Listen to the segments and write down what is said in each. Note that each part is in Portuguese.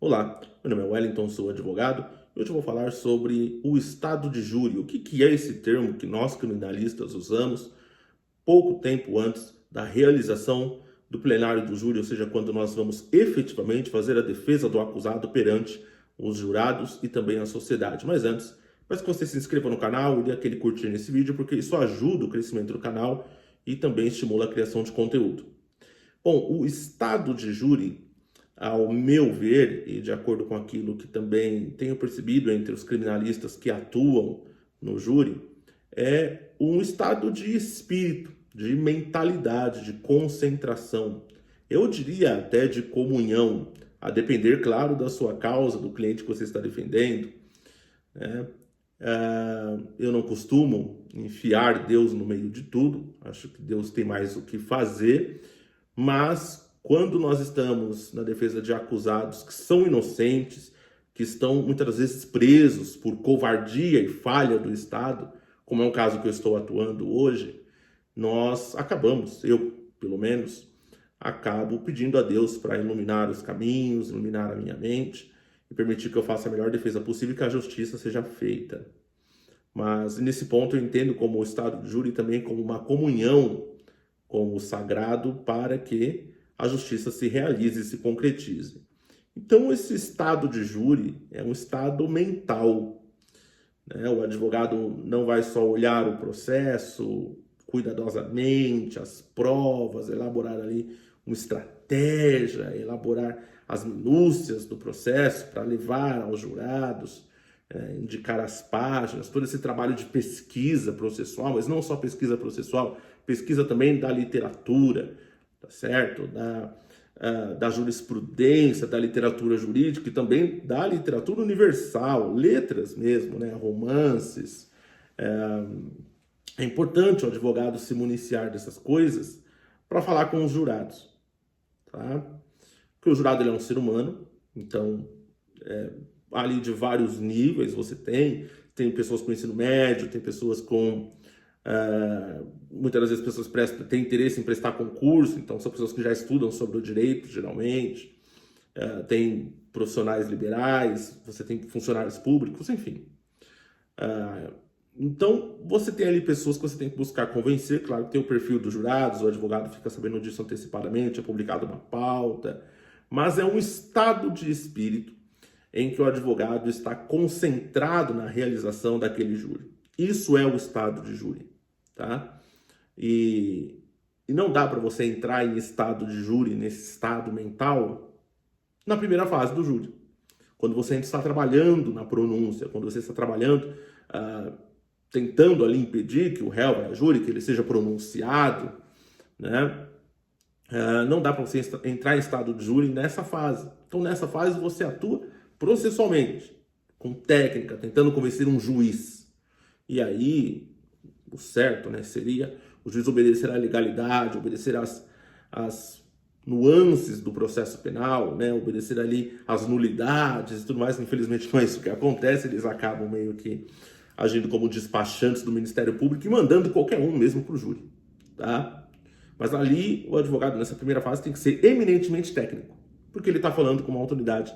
Olá, meu nome é Wellington, sou advogado e hoje eu vou falar sobre o estado de júri. O que é esse termo que nós criminalistas usamos pouco tempo antes da realização do plenário do júri, ou seja, quando nós vamos efetivamente fazer a defesa do acusado perante os jurados e também a sociedade. Mas antes, peço que você se inscreva no canal e dê aquele curtir nesse vídeo, porque isso ajuda o crescimento do canal e também estimula a criação de conteúdo. Bom, o estado de júri, ao meu ver, e de acordo com aquilo que também tenho percebido entre os criminalistas que atuam no júri, é um estado de espírito, de mentalidade, de concentração. Eu diria até de comunhão, a depender, claro, da sua causa, do cliente que você está defendendo, né? Eu não costumo enfiar Deus no meio de tudo, acho que Deus tem mais o que fazer, mas quando nós estamos na defesa de acusados que são inocentes, que estão muitas vezes presos por covardia e falha do Estado, como é um caso que eu estou atuando hoje, nós acabamos, eu pelo menos, acabo pedindo a Deus para iluminar os caminhos, iluminar a minha mente e permitir que eu faça a melhor defesa possível e que a justiça seja feita. Mas nesse ponto eu entendo como o estado de júri também como uma comunhão com o sagrado para que a justiça se realize e se concretize. Então esse estado de júri é um estado mental, né? O advogado não vai só olhar o processo cuidadosamente, as provas, elaborar ali uma estratégia, elaborar as minúcias do processo para levar aos jurados, indicar as páginas, todo esse trabalho de pesquisa processual, mas não só pesquisa processual, pesquisa também da literatura, tá certo? Da jurisprudência, da literatura jurídica e também da literatura universal, letras mesmo, né? Romances. É importante o advogado se municiar dessas coisas para falar com os jurados, tá? Porque o jurado ele é um ser humano, então ali de vários níveis você tem pessoas com ensino médio, tem pessoas com muitas vezes pessoas têm interesse em prestar concurso, então são pessoas que já estudam sobre o direito, geralmente, tem profissionais liberais, você tem funcionários públicos, enfim. Então, você tem ali pessoas que você tem que buscar convencer, claro que tem o perfil dos jurados, o advogado fica sabendo disso antecipadamente, é publicado uma pauta, mas é um estado de espírito em que o advogado está concentrado na realização daquele júri. Isso é o estado de júri, tá? E não dá para você entrar em estado de júri, nesse estado mental, na primeira fase do júri. Quando você ainda está trabalhando na pronúncia, quando você está trabalhando, tentando ali impedir que o réu vá a júri, que ele seja pronunciado, né? Não dá para você entrar em estado de júri nessa fase. Então, nessa fase, você atua processualmente, com técnica, tentando convencer um juiz. E aí, o certo, né, seria o juiz obedecer à legalidade, obedecer às nuances do processo penal, né, obedecer ali às nulidades e tudo mais. Infelizmente não é isso que acontece, eles acabam meio que agindo como despachantes do Ministério Público e mandando qualquer um mesmo para o júri, tá? Mas ali o advogado nessa primeira fase tem que ser eminentemente técnico, porque ele está falando com uma autoridade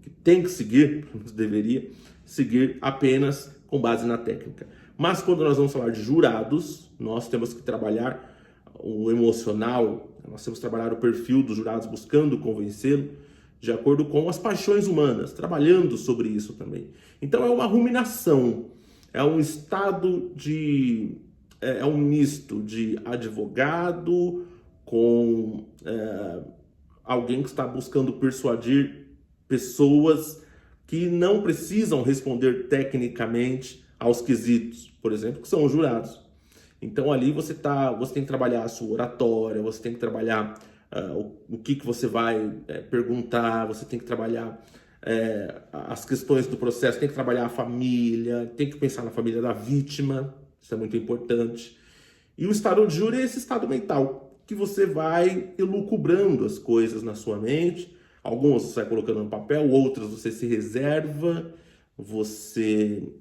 que tem que seguir, deveria seguir apenas com base na técnica. Mas quando nós vamos falar de jurados, nós temos que trabalhar o emocional, nós temos que trabalhar o perfil dos jurados, buscando convencê-lo de acordo com as paixões humanas, trabalhando sobre isso também. Então é uma ruminação, é um estado de... é um misto de advogado com alguém que está buscando persuadir pessoas que não precisam responder tecnicamente aos quesitos, por exemplo, que são os jurados. Então ali você tem que trabalhar a sua oratória, você tem que trabalhar o que você vai perguntar, você tem que trabalhar as questões do processo, tem que trabalhar a família, tem que pensar na família da vítima, isso é muito importante. E o estado de júri é esse estado mental, que você vai elucubrando as coisas na sua mente. Algumas você vai colocando no papel, outras você se reserva, você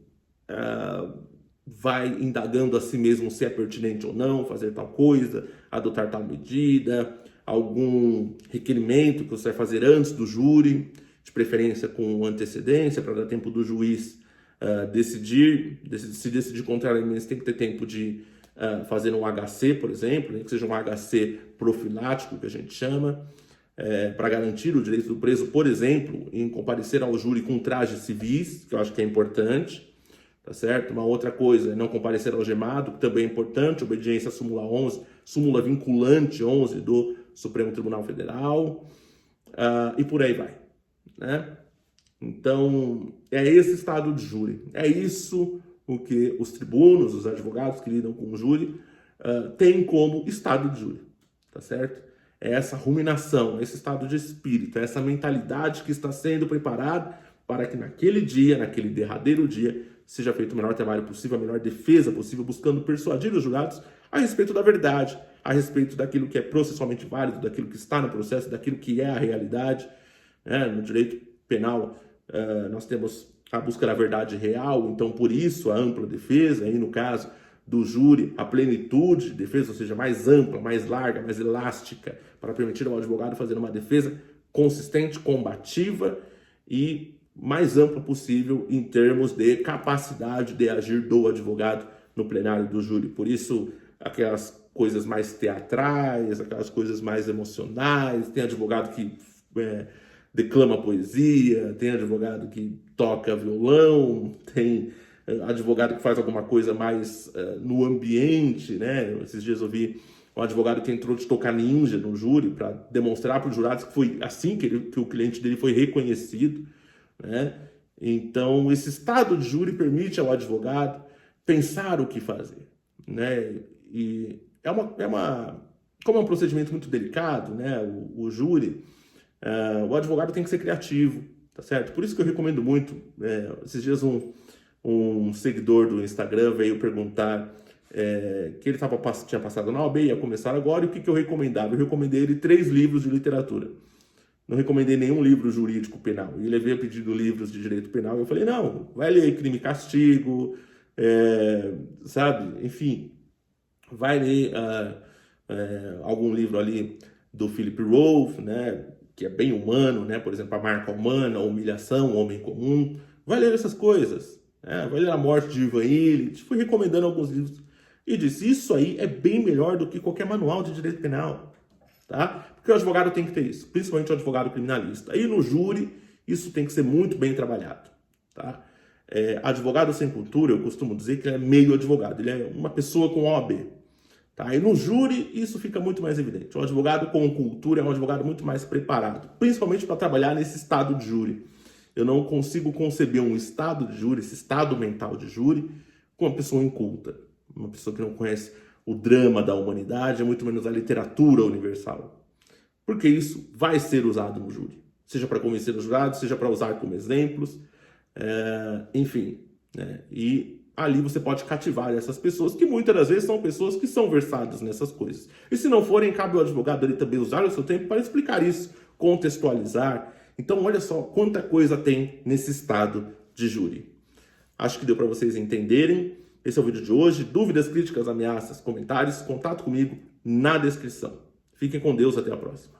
vai indagando a si mesmo se é pertinente ou não fazer tal coisa, adotar tal medida, algum requerimento que você vai fazer antes do júri. de preferência com antecedência, para dar tempo do juiz decidir. Se decidir contrariamente, tem que ter tempo de fazer um HC, por exemplo, que seja um HC profilático, que a gente chama, para garantir o direito do preso, por exemplo, em comparecer ao júri com trajes civis, que eu acho que é importante, tá certo? Uma outra coisa é não comparecer algemado, que também é importante, obediência à súmula 11, súmula vinculante 11 do Supremo Tribunal Federal, e por aí vai, né? Então, é esse estado de júri, é isso o que os tribunos, os advogados que lidam com o júri, têm como estado de júri, tá certo? É essa ruminação, esse estado de espírito, essa mentalidade que está sendo preparada para que naquele dia, naquele derradeiro dia, seja feito o melhor trabalho possível, a melhor defesa possível, buscando persuadir os jurados a respeito da verdade, a respeito daquilo que é processualmente válido, daquilo que está no processo, daquilo que é a realidade. No direito penal, nós temos a busca da verdade real, então por isso a ampla defesa, aí no caso do júri, a plenitude de defesa, ou seja, mais ampla, mais larga, mais elástica, para permitir ao advogado fazer uma defesa consistente, combativa e mais ampla possível em termos de capacidade de agir do advogado no plenário do júri. Por isso, aquelas coisas mais teatrais, aquelas coisas mais emocionais, tem advogado que declama poesia, tem advogado que toca violão, tem advogado que faz alguma coisa mais no ambiente, né? Esses dias eu vi um advogado que entrou de tocar ninja no júri para demonstrar para os jurados que foi assim que o cliente dele foi reconhecido, né? Então, esse estado de júri permite ao advogado pensar o que fazer, né? E como é um procedimento muito delicado, né? O júri, o advogado tem que ser criativo, tá certo? Por isso que eu recomendo muito. Esses dias um seguidor do Instagram veio perguntar que ele tinha passado na OAB, ia começar agora, e o que eu recomendava? Eu recomendei ele 3 livros de literatura. Não recomendei nenhum livro jurídico penal. E ele veio pedindo livros de direito penal. Eu falei, não, vai ler Crime e Castigo, sabe? Enfim, vai ler algum livro ali do Philip Roth, né? Que é bem humano, né? Por exemplo, A Marca Humana, A Humilhação, O Homem Comum. Vai ler essas coisas. Vai ler A Morte de Ivan Illich. Fui recomendando alguns livros. E disse, isso aí é bem melhor do que qualquer manual de direito penal. Tá? Porque o advogado tem que ter isso, principalmente o advogado criminalista. E no júri, isso tem que ser muito bem trabalhado. Tá? Advogado sem cultura, eu costumo dizer que ele é meio advogado, ele é uma pessoa com OAB. Tá? E no júri, isso fica muito mais evidente. O advogado com cultura é um advogado muito mais preparado, principalmente para trabalhar nesse estado de júri. Eu não consigo conceber um estado de júri, esse estado mental de júri, com uma pessoa inculta, uma pessoa que não conhece o drama da humanidade, muito menos a literatura universal. Porque isso vai ser usado no júri. Seja para convencer os jurados, seja para usar como exemplos, enfim. Né? E ali você pode cativar essas pessoas, que muitas das vezes são pessoas que são versadas nessas coisas. E se não forem, cabe ao advogado ali também usar o seu tempo para explicar isso, contextualizar. Então, olha só quanta coisa tem nesse estado de júri. Acho que deu para vocês entenderem. Esse é o vídeo de hoje. Dúvidas, críticas, ameaças, comentários, contato comigo na descrição. Fiquem com Deus, até a próxima.